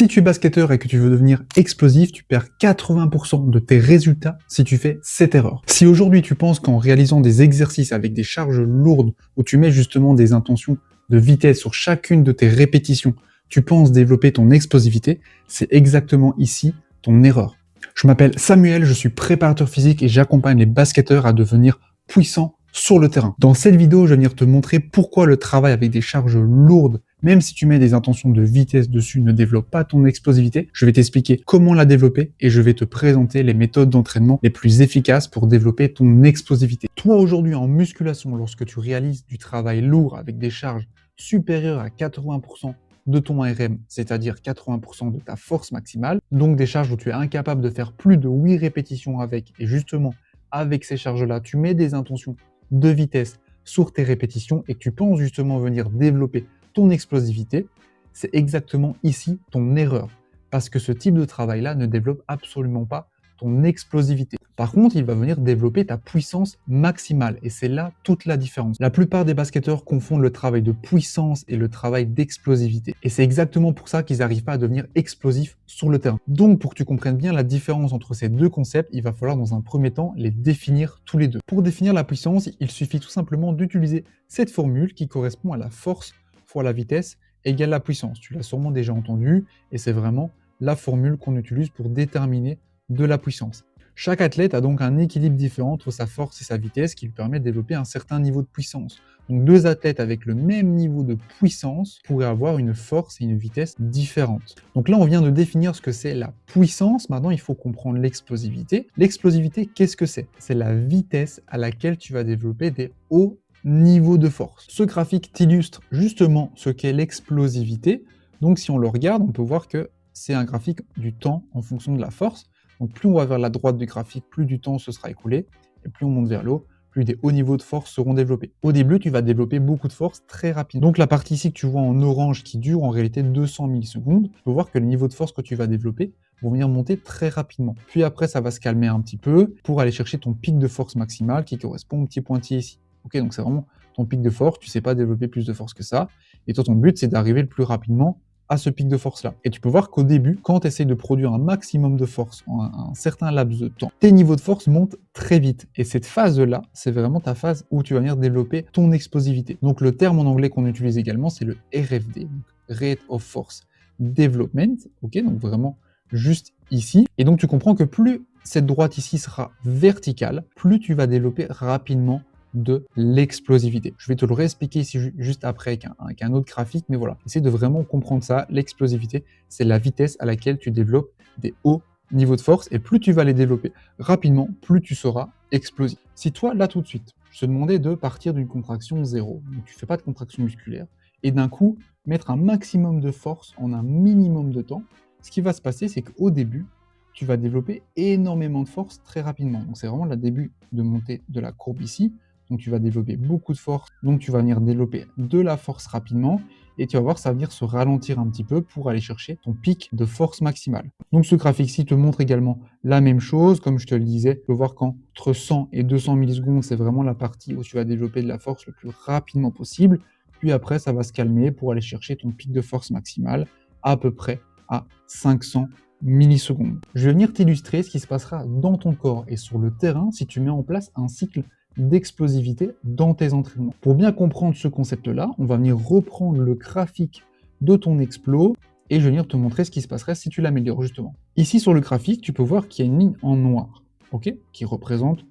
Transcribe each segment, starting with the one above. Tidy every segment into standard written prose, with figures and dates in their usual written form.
Si tu es basketteur et que tu veux devenir explosif, tu perds 80% de tes résultats si tu fais cette erreur. Si aujourd'hui tu penses qu'en réalisant des exercices avec des charges lourdes, où tu mets justement des intentions de vitesse sur chacune de tes répétitions, tu penses développer ton explosivité, c'est exactement ici ton erreur. Je m'appelle Samuel, je suis préparateur physique et j'accompagne les basketteurs à devenir puissants sur le terrain. Dans cette vidéo, je vais venir te montrer pourquoi le travail avec des charges lourdes, même si tu mets des intentions de vitesse dessus, ne développe pas ton explosivité. Je vais t'expliquer comment la développer et je vais te présenter les méthodes d'entraînement les plus efficaces pour développer ton explosivité. Toi, aujourd'hui, en musculation, lorsque tu réalises du travail lourd avec des charges supérieures à 80% de ton RM, c'est-à-dire 80% de ta force maximale, donc des charges où tu es incapable de faire plus de 8 répétitions avec, et justement, avec ces charges-là, tu mets des intentions de vitesse sur tes répétitions et que tu penses justement venir développer ton explosivité, c'est exactement ici ton erreur. Parce que ce type de travail-là ne développe absolument pas ton explosivité. Par contre, il va venir développer ta puissance maximale et c'est là toute la différence. La plupart des basketteurs confondent le travail de puissance et le travail d'explosivité. Et c'est exactement pour ça qu'ils n'arrivent pas à devenir explosifs sur le terrain. Donc, pour que tu comprennes bien la différence entre ces deux concepts, il va falloir dans un premier temps les définir tous les deux. Pour définir la puissance, il suffit tout simplement d'utiliser cette formule qui correspond à la force fois la vitesse égale la puissance. Tu l'as sûrement déjà entendu et c'est vraiment la formule qu'on utilise pour déterminer de la puissance. Chaque athlète a donc un équilibre différent entre sa force et sa vitesse qui lui permet de développer un certain niveau de puissance. Donc deux athlètes avec le même niveau de puissance pourraient avoir une force et une vitesse différentes. Donc là, on vient de définir ce que c'est la puissance. Maintenant, il faut comprendre l'explosivité. L'explosivité, qu'est-ce que c'est? C'est la vitesse à laquelle tu vas développer des hauts niveaux de force. Ce graphique t'illustre justement ce qu'est l'explosivité. Donc si on le regarde, on peut voir que c'est un graphique du temps en fonction de la force. Donc plus on va vers la droite du graphique, plus du temps se sera écoulé, et plus on monte vers le haut, plus des hauts niveaux de force seront développés. Au début, tu vas développer beaucoup de force très rapidement. Donc la partie ici que tu vois en orange qui dure en réalité 200 millisecondes, tu peux voir que les niveaux de force que tu vas développer vont venir monter très rapidement. Puis après, ça va se calmer un petit peu pour aller chercher ton pic de force maximale qui correspond au petit pointillé ici. Ok, donc c'est vraiment ton pic de force, tu ne sais pas développer plus de force que ça, et toi ton but c'est d'arriver le plus rapidement à ce pic de force-là. Et tu peux voir qu'au début, quand tu essaies de produire un maximum de force en un certain laps de temps, tes niveaux de force montent très vite. Et cette phase-là, c'est vraiment ta phase où tu vas venir développer ton explosivité. Donc le terme en anglais qu'on utilise également, c'est le RFD, donc Rate of Force Development, ok, donc vraiment juste ici. Et donc tu comprends que plus cette droite ici sera verticale, plus tu vas développer rapidement de l'explosivité. Je vais te le réexpliquer ici juste après avec un autre graphique, mais voilà, essaie de vraiment comprendre ça. L'explosivité, c'est la vitesse à laquelle tu développes des hauts niveaux de force, et plus tu vas les développer rapidement, plus tu seras explosif. Si toi, là tout de suite, je te demandais de partir d'une contraction 0, donc tu fais pas de contraction musculaire, et d'un coup, mettre un maximum de force en un minimum de temps, ce qui va se passer, c'est qu'au début, tu vas développer énormément de force très rapidement. Donc c'est vraiment le début de montée de la courbe ici. Donc tu vas développer beaucoup de force, donc tu vas venir développer de la force rapidement, et tu vas voir ça va venir se ralentir un petit peu pour aller chercher ton pic de force maximale. Donc ce graphique-ci te montre également la même chose, comme je te le disais, tu peux voir qu'entre 100 et 200 millisecondes, c'est vraiment la partie où tu vas développer de la force le plus rapidement possible, puis après ça va se calmer pour aller chercher ton pic de force maximale à peu près à 500 millisecondes. Je vais venir t'illustrer ce qui se passera dans ton corps et sur le terrain si tu mets en place un cycle d'explosivité dans tes entraînements. Pour bien comprendre ce concept-là, on va venir reprendre le graphique de ton explos et je vais venir te montrer ce qui se passerait si tu l'améliores justement. Ici sur le graphique, tu peux voir qu'il y a une ligne en noir, ok, qui représente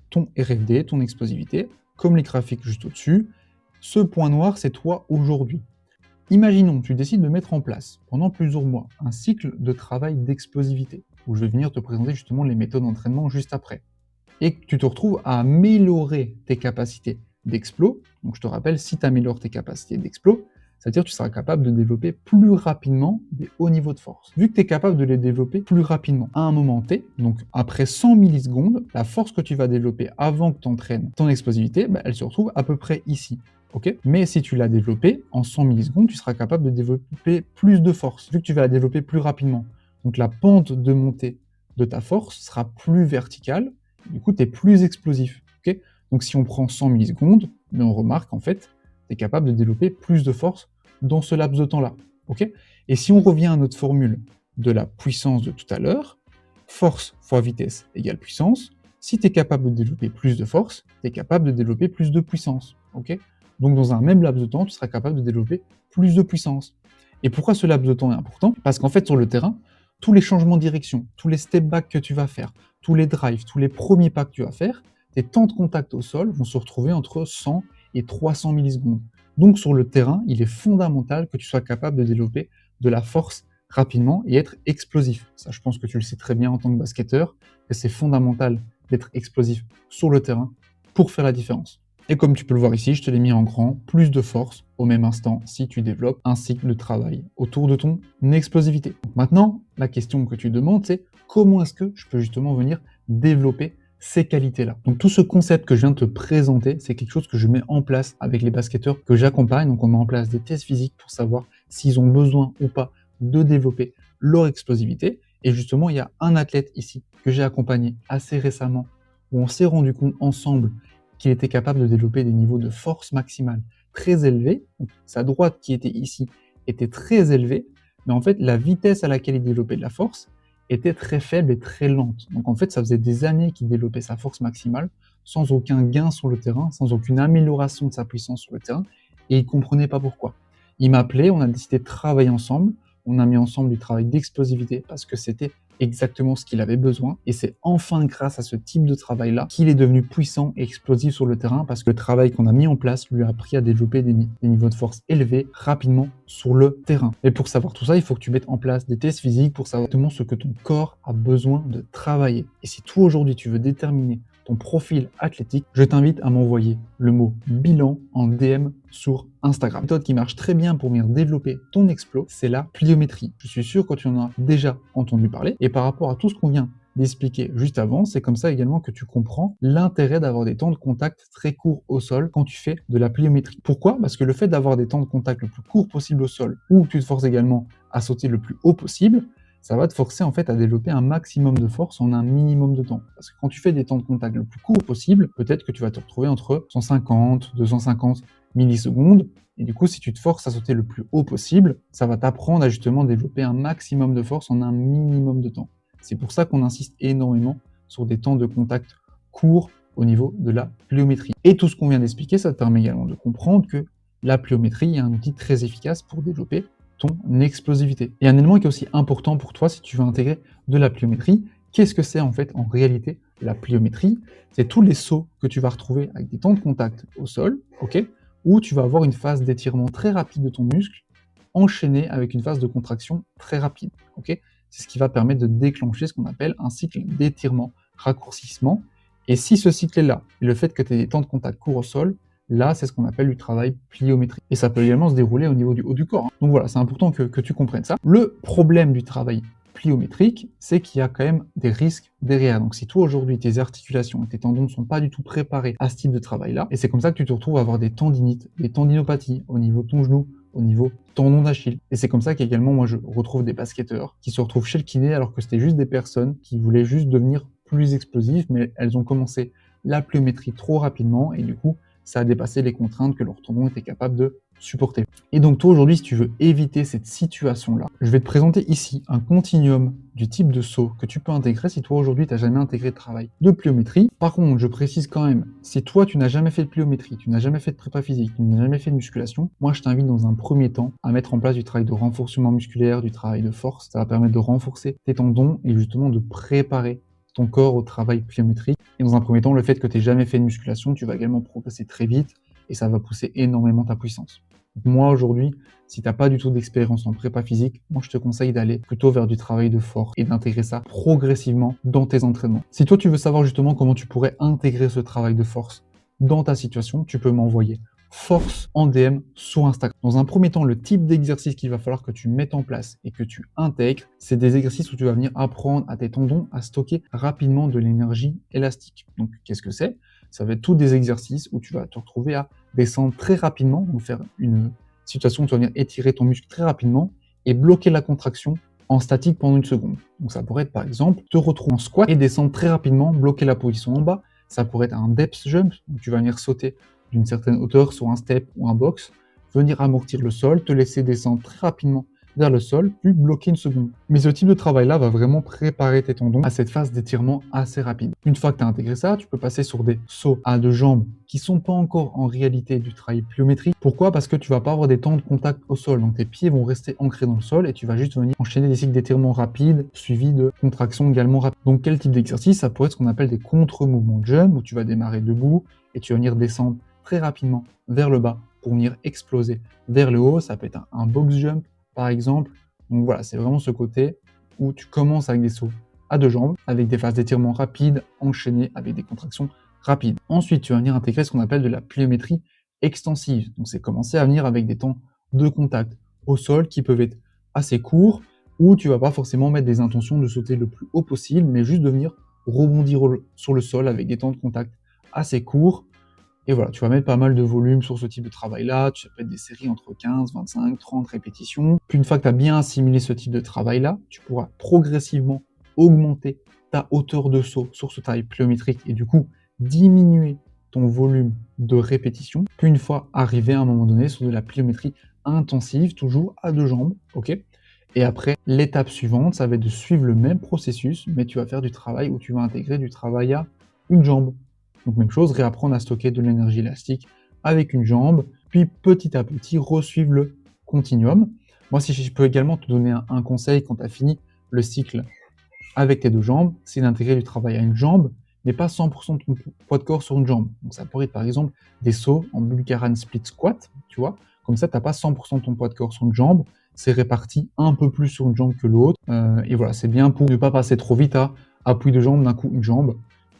ton RFD, ton explosivité, comme les graphiques juste au-dessus. Ce point noir, c'est toi aujourd'hui. Imaginons, tu décides de mettre en place, pendant plusieurs mois, un cycle de travail d'explosivité, où je vais venir te présenter justement les méthodes d'entraînement juste après. Et que tu te retrouves à améliorer tes capacités d'explos. Donc je te rappelle, si tu améliores tes capacités d'explos, c'est-à-dire que tu seras capable de développer plus rapidement des hauts niveaux de force. Vu que tu es capable de les développer plus rapidement à un moment T, donc après 100 millisecondes, la force que tu vas développer avant que tu entraînes ton explosivité, elle se retrouve à peu près ici. Okay, mais si tu l'as développée en 100 millisecondes, tu seras capable de développer plus de force, vu que tu vas la développer plus rapidement. Donc la pente de montée de ta force sera plus verticale, du coup tu es plus explosif. Okay, donc si on prend 100 millisecondes, mais on remarque en fait, tu es capable de développer plus de force dans ce laps de temps-là. Okay, Et si on revient à notre formule de la puissance de tout à l'heure, force fois vitesse égale puissance. Si tu es capable de développer plus de force, tu es capable de développer plus de puissance. Okay, donc dans un même laps de temps, tu seras capable de développer plus de puissance. Et pourquoi ce laps de temps est important? Parce qu'en fait, sur le terrain, tous les changements de direction, tous les step back que tu vas faire, tous les drives, tous les premiers pas que tu vas faire, tes temps de contact au sol vont se retrouver entre 100 et 300 millisecondes. Donc sur le terrain, il est fondamental que tu sois capable de développer de la force rapidement et être explosif. Ça, je pense que tu le sais très bien en tant que basketteur, que c'est fondamental d'être explosif sur le terrain pour faire la différence. Et comme tu peux le voir ici, je te l'ai mis en grand, plus de force au même instant si tu développes un cycle de travail autour de ton explosivité. Donc maintenant, la question que tu demandes, c'est comment est-ce que je peux justement venir développer ces qualités-là. Donc tout ce concept que je viens de te présenter, c'est quelque chose que je mets en place avec les basketteurs que j'accompagne. Donc on met en place des tests physiques pour savoir s'ils ont besoin ou pas de développer leur explosivité. Et justement, il y a un athlète ici que j'ai accompagné assez récemment où on s'est rendu compte ensemble qu'il était capable de développer des niveaux de force maximale très élevés. Donc, sa droite qui était ici était très élevée, mais en fait, la vitesse à laquelle il développait de la force était très faible et très lente. Donc en fait, ça faisait des années qu'il développait sa force maximale sans aucun gain sur le terrain, sans aucune amélioration de sa puissance sur le terrain, et il comprenait pas pourquoi. Il m'appelait, on a décidé de travailler ensemble, on a mis ensemble du travail d'explosivité parce que c'était exactement ce qu'il avait besoin. Et c'est enfin grâce à ce type de travail-là qu'il est devenu puissant et explosif sur le terrain parce que le travail qu'on a mis en place lui a appris à développer des niveaux de force élevés rapidement sur le terrain. Et pour savoir tout ça, il faut que tu mettes en place des tests physiques pour savoir exactement ce que ton corps a besoin de travailler. Et si toi aujourd'hui tu veux déterminer ton profil athlétique, je t'invite à m'envoyer le mot bilan en DM sur Instagram. Une méthode qui marche très bien pour venir développer ton explo, c'est la pliométrie. Je suis sûr que tu en as déjà entendu parler. Et par rapport à tout ce qu'on vient d'expliquer juste avant, c'est comme ça également que tu comprends l'intérêt d'avoir des temps de contact très courts au sol quand tu fais de la pliométrie. Pourquoi? Parce que le fait d'avoir des temps de contact le plus court possible au sol, ou que tu te forces également à sauter le plus haut possible, ça va te forcer en fait à développer un maximum de force en un minimum de temps. Parce que quand tu fais des temps de contact le plus court possible, peut-être que tu vas te retrouver entre 150, 250 millisecondes. Et du coup, si tu te forces à sauter le plus haut possible, ça va t'apprendre à justement développer un maximum de force en un minimum de temps. C'est pour ça qu'on insiste énormément sur des temps de contact courts au niveau de la pliométrie. Et tout ce qu'on vient d'expliquer, ça te permet également de comprendre que la pliométrie est un outil très efficace pour développer ton explosivité. Et un élément qui est aussi important pour toi si tu veux intégrer de la pliométrie, qu'est-ce que c'est en fait en réalité la pliométrie? C'est tous les sauts que tu vas retrouver avec des temps de contact au sol, ok, où tu vas avoir une phase d'étirement très rapide de ton muscle enchaînée avec une phase de contraction très rapide, ok. C'est ce qui va permettre de déclencher ce qu'on appelle un cycle d'étirement, raccourcissement. Et si ce cycle est là, et le fait que tu aies des temps de contact courts au sol, là, c'est ce qu'on appelle du travail pliométrique. Et ça peut également se dérouler au niveau du haut du corps, hein. Donc voilà, c'est important que tu comprennes ça. Le problème du travail pliométrique, c'est qu'il y a quand même des risques derrière. Donc si toi aujourd'hui, tes articulations et tes tendons ne sont pas du tout préparés à ce type de travail-là, et c'est comme ça que tu te retrouves à avoir des tendinites, des tendinopathies au niveau de ton genou, au niveau tendon d'Achille. Et c'est comme ça qu'également, moi, je retrouve des basketteurs qui se retrouvent chez le kiné alors que c'était juste des personnes qui voulaient juste devenir plus explosives, mais elles ont commencé la pliométrie trop rapidement et du coup, ça a dépassé les contraintes que leur tendon était capable de supporter. Et donc toi aujourd'hui, si tu veux éviter cette situation-là, je vais te présenter ici un continuum du type de saut que tu peux intégrer si toi aujourd'hui tu n'as jamais intégré de travail de pliométrie. Par contre, je précise quand même, si toi tu n'as jamais fait de pliométrie, tu n'as jamais fait de prépa physique, tu n'as jamais fait de musculation, moi je t'invite dans un premier temps à mettre en place du travail de renforcement musculaire, du travail de force. Ça va permettre de renforcer tes tendons et justement de préparer ton corps au travail pliométrique. Et dans un premier temps, le fait que tu n'aies jamais fait de musculation, tu vas également progresser très vite et ça va pousser énormément ta puissance. Donc moi aujourd'hui, si tu n'as pas du tout d'expérience en prépa physique, moi je te conseille d'aller plutôt vers du travail de force et d'intégrer ça progressivement dans tes entraînements. Si toi tu veux savoir justement comment tu pourrais intégrer ce travail de force dans ta situation, tu peux m'envoyer force en DM sur Instagram. Dans un premier temps, le type d'exercice qu'il va falloir que tu mettes en place et que tu intègres, c'est des exercices où tu vas venir apprendre à tes tendons à stocker rapidement de l'énergie élastique. Donc qu'est-ce que c'est? Ça va être tous des exercices où tu vas te retrouver à descendre très rapidement, donc faire une situation où tu vas venir étirer ton muscle très rapidement et bloquer la contraction en statique pendant une seconde. Donc ça pourrait être par exemple te retrouver en squat et descendre très rapidement, bloquer la position en bas. Ça pourrait être un depth jump, où tu vas venir sauter d'une certaine hauteur sur un step ou un box, venir amortir le sol, te laisser descendre très rapidement vers le sol, puis bloquer une seconde. Mais ce type de travail-là va vraiment préparer tes tendons à cette phase d'étirement assez rapide. Une fois que tu as intégré ça, tu peux passer sur des sauts à deux jambes qui sont pas encore en réalité du travail pliométrique. Pourquoi? Parce que tu vas pas avoir des temps de contact au sol. Donc tes pieds vont rester ancrés dans le sol et tu vas juste venir enchaîner des cycles d'étirement rapides suivis de contractions également rapides. Donc quel type d'exercice? Ça pourrait être ce qu'on appelle des contre-mouvements de jump où tu vas démarrer debout et tu vas venir descendre très rapidement vers le bas pour venir exploser vers le haut. Ça peut être un box jump par exemple. Donc voilà, c'est vraiment ce côté où tu commences avec des sauts à deux jambes, avec des phases d'étirement rapides, enchaînées avec des contractions rapides. Ensuite, tu vas venir intégrer ce qu'on appelle de la pliométrie extensive. Donc c'est commencer à venir avec des temps de contact au sol qui peuvent être assez courts, où tu vas pas forcément mettre des intentions de sauter le plus haut possible, mais juste de venir rebondir sur le sol avec des temps de contact assez courts. Et voilà, tu vas mettre pas mal de volume sur ce type de travail-là, tu vas mettre des séries entre 15, 25, 30 répétitions. Puis une fois que tu as bien assimilé ce type de travail-là, tu pourras progressivement augmenter ta hauteur de saut sur ce travail pliométrique et du coup diminuer ton volume de répétition. Puis une fois arrivé à un moment donné sur de la pliométrie intensive, toujours à deux jambes, ok. Et après, l'étape suivante, ça va être de suivre le même processus, mais tu vas faire du travail où tu vas intégrer du travail à une jambe. Donc même chose, réapprendre à stocker de l'énergie élastique avec une jambe, puis petit à petit resuivre le continuum. Moi, si je peux également te donner un conseil quand tu as fini le cycle avec tes deux jambes, c'est d'intégrer du travail à une jambe, mais pas 100% de ton poids de corps sur une jambe. Donc ça pourrait être par exemple des sauts en Bulgarian split squat, tu vois, comme ça tu n'as pas 100% de ton poids de corps sur une jambe, c'est réparti un peu plus sur une jambe que l'autre, et voilà, c'est bien pour ne pas passer trop vite à appui de jambe, d'un coup une jambe,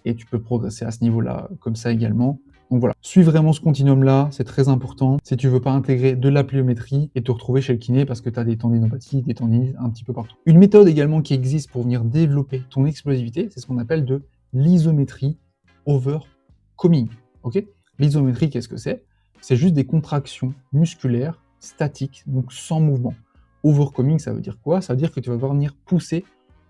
et tu peux progresser à ce niveau-là comme ça également. Donc voilà, suis vraiment ce continuum-là, c'est très important. Si tu veux pas intégrer de la pliométrie et te retrouver chez le kiné parce que tu as des tendinopathies, des tendinites un petit peu partout. Une méthode également qui existe pour venir développer ton explosivité, c'est ce qu'on appelle de l'isométrie overcoming. Ok? L'isométrie, qu'est-ce que c'est? C'est juste des contractions musculaires statiques, donc sans mouvement. Overcoming, ça veut dire quoi? Ça veut dire que tu vas venir pousser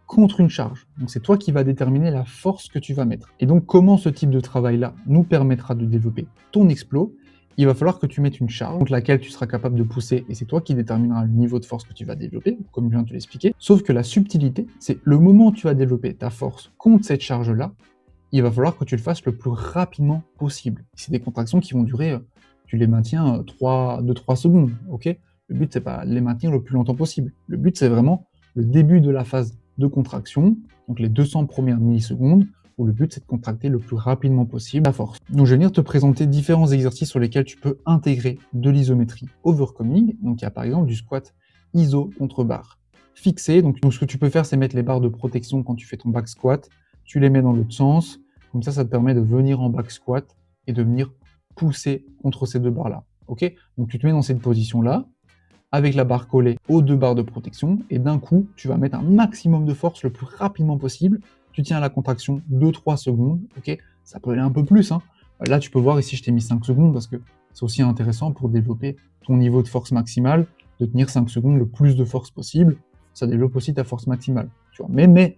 contre une charge. Donc c'est toi qui vas déterminer la force que tu vas mettre. Et donc comment ce type de travail-là nous permettra de développer ton explos? Il va falloir que tu mettes une charge contre laquelle tu seras capable de pousser et c'est toi qui détermineras le niveau de force que tu vas développer, comme je viens de te l'expliquer. Sauf que la subtilité, c'est le moment où tu vas développer ta force contre cette charge-là, il va falloir que tu le fasses le plus rapidement possible. C'est des contractions qui vont durer, tu les maintiens 2-3 secondes, ok? Le but, c'est pas de les maintenir le plus longtemps possible. Le but, c'est vraiment le début de la phase de contraction, donc les 200 premières millisecondes, où le but c'est de contracter le plus rapidement possible la force. Donc je vais venir te présenter différents exercices sur lesquels tu peux intégrer de l'isométrie overcoming. Donc il y a par exemple du squat iso contre barre fixé. Donc ce que tu peux faire, c'est mettre les barres de protection quand tu fais ton back squat, tu les mets dans l'autre sens, comme ça te permet de venir en back squat et de venir pousser contre ces deux barres là. Ok? Donc tu te mets dans cette position là, avec la barre collée aux deux barres de protection, et d'un coup, tu vas mettre un maximum de force le plus rapidement possible. Tu tiens à la contraction 2-3 secondes, ok? Ça peut aller un peu plus, hein. Là, tu peux voir ici, je t'ai mis 5 secondes parce que c'est aussi intéressant pour développer ton niveau de force maximale, de tenir 5 secondes le plus de force possible. Ça développe aussi ta force maximale, tu vois. Mais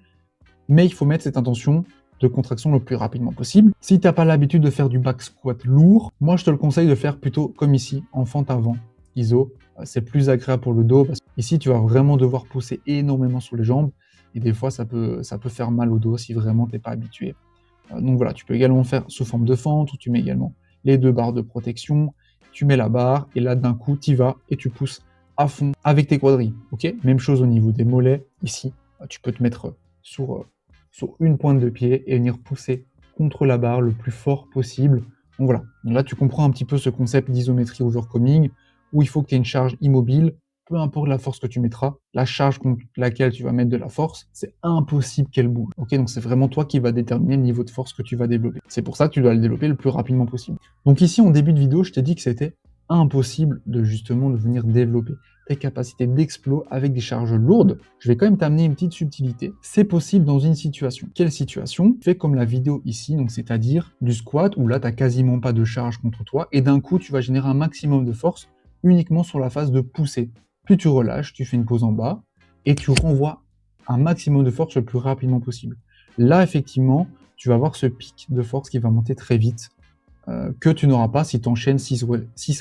il faut mettre cette intention de contraction le plus rapidement possible. Si tu n'as pas l'habitude de faire du back squat lourd, moi, je te le conseille de faire plutôt comme ici, en fente avant, iso. C'est plus agréable pour le dos parce qu'ici tu vas vraiment devoir pousser énormément sur les jambes et des fois ça peut faire mal au dos si vraiment t'es pas habitué. Donc voilà, tu peux également faire sous forme de fente où tu mets également les deux barres de protection, tu mets la barre et là d'un coup tu vas et tu pousses à fond avec tes quadrilles. Ok, même chose au niveau des mollets. Ici, tu peux te mettre sur une pointe de pied et venir pousser contre la barre le plus fort possible. Donc voilà, donc là tu comprends un petit peu ce concept d'isométrie overcoming où il faut que tu aies une charge immobile, peu importe la force que tu mettras, la charge contre laquelle tu vas mettre de la force, c'est impossible qu'elle bouge. Ok, donc c'est vraiment toi qui vas déterminer le niveau de force que tu vas développer. C'est pour ça que tu dois le développer le plus rapidement possible. Donc ici, en début de vidéo, je t'ai dit que c'était impossible de justement de venir développer tes capacités d'explos avec des charges lourdes. Je vais quand même t'amener une petite subtilité. C'est possible dans une situation. Quelle situation? Fais comme la vidéo ici, donc c'est-à-dire du squat où là, tu n'as quasiment pas de charge contre toi et d'un coup, tu vas générer un maximum de force uniquement sur la phase de poussée. Puis tu relâches, tu fais une pause en bas et tu renvoies un maximum de force le plus rapidement possible. Là, effectivement, tu vas avoir ce pic de force qui va monter très vite, que tu n'auras pas si tu enchaînes 6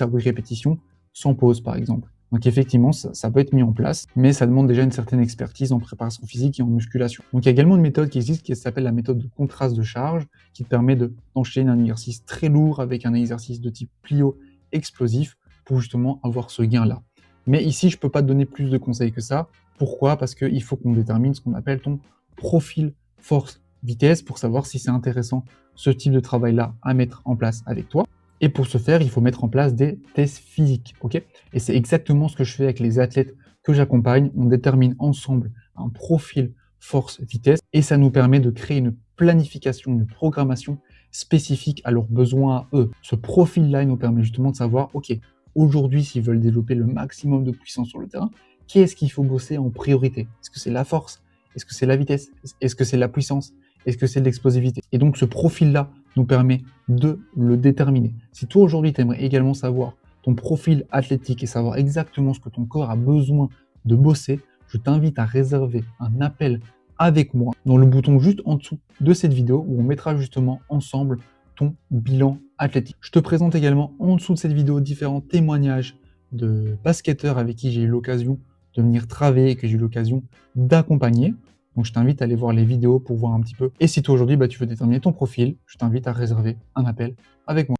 à 8 répétitions sans pause, par exemple. Donc effectivement, ça peut être mis en place, mais ça demande déjà une certaine expertise en préparation physique et en musculation. Donc il y a également une méthode qui existe qui s'appelle la méthode de contraste de charge, qui te permet d'enchaîner un exercice très lourd avec un exercice de type plio explosif pour justement avoir ce gain-là. Mais ici, je ne peux pas te donner plus de conseils que ça. Pourquoi? Parce qu'il faut qu'on détermine ce qu'on appelle ton profil force-vitesse pour savoir si c'est intéressant ce type de travail-là à mettre en place avec toi. Et pour ce faire, il faut mettre en place des tests physiques, ok? Et c'est exactement ce que je fais avec les athlètes que j'accompagne. On détermine ensemble un profil force-vitesse et ça nous permet de créer une planification, une programmation spécifique à leurs besoins à eux. Ce profil-là, il nous permet justement de savoir, ok, aujourd'hui, s'ils veulent développer le maximum de puissance sur le terrain, qu'est-ce qu'il faut bosser en priorité? Est-ce que c'est la force? Est-ce que c'est la vitesse? Est-ce que c'est la puissance? Est-ce que c'est de l'explosivité? Et donc ce profil-là nous permet de le déterminer. Si toi aujourd'hui tu aimerais également savoir ton profil athlétique et savoir exactement ce que ton corps a besoin de bosser, je t'invite à réserver un appel avec moi dans le bouton juste en dessous de cette vidéo où on mettra justement ensemble ton bilan athlétique. Je te présente également en dessous de cette vidéo différents témoignages de basketteurs avec qui j'ai eu l'occasion de venir travailler et que j'ai eu l'occasion d'accompagner. Donc je t'invite à aller voir les vidéos pour voir un petit peu. Et si toi aujourd'hui tu veux déterminer ton profil, je t'invite à réserver un appel avec moi.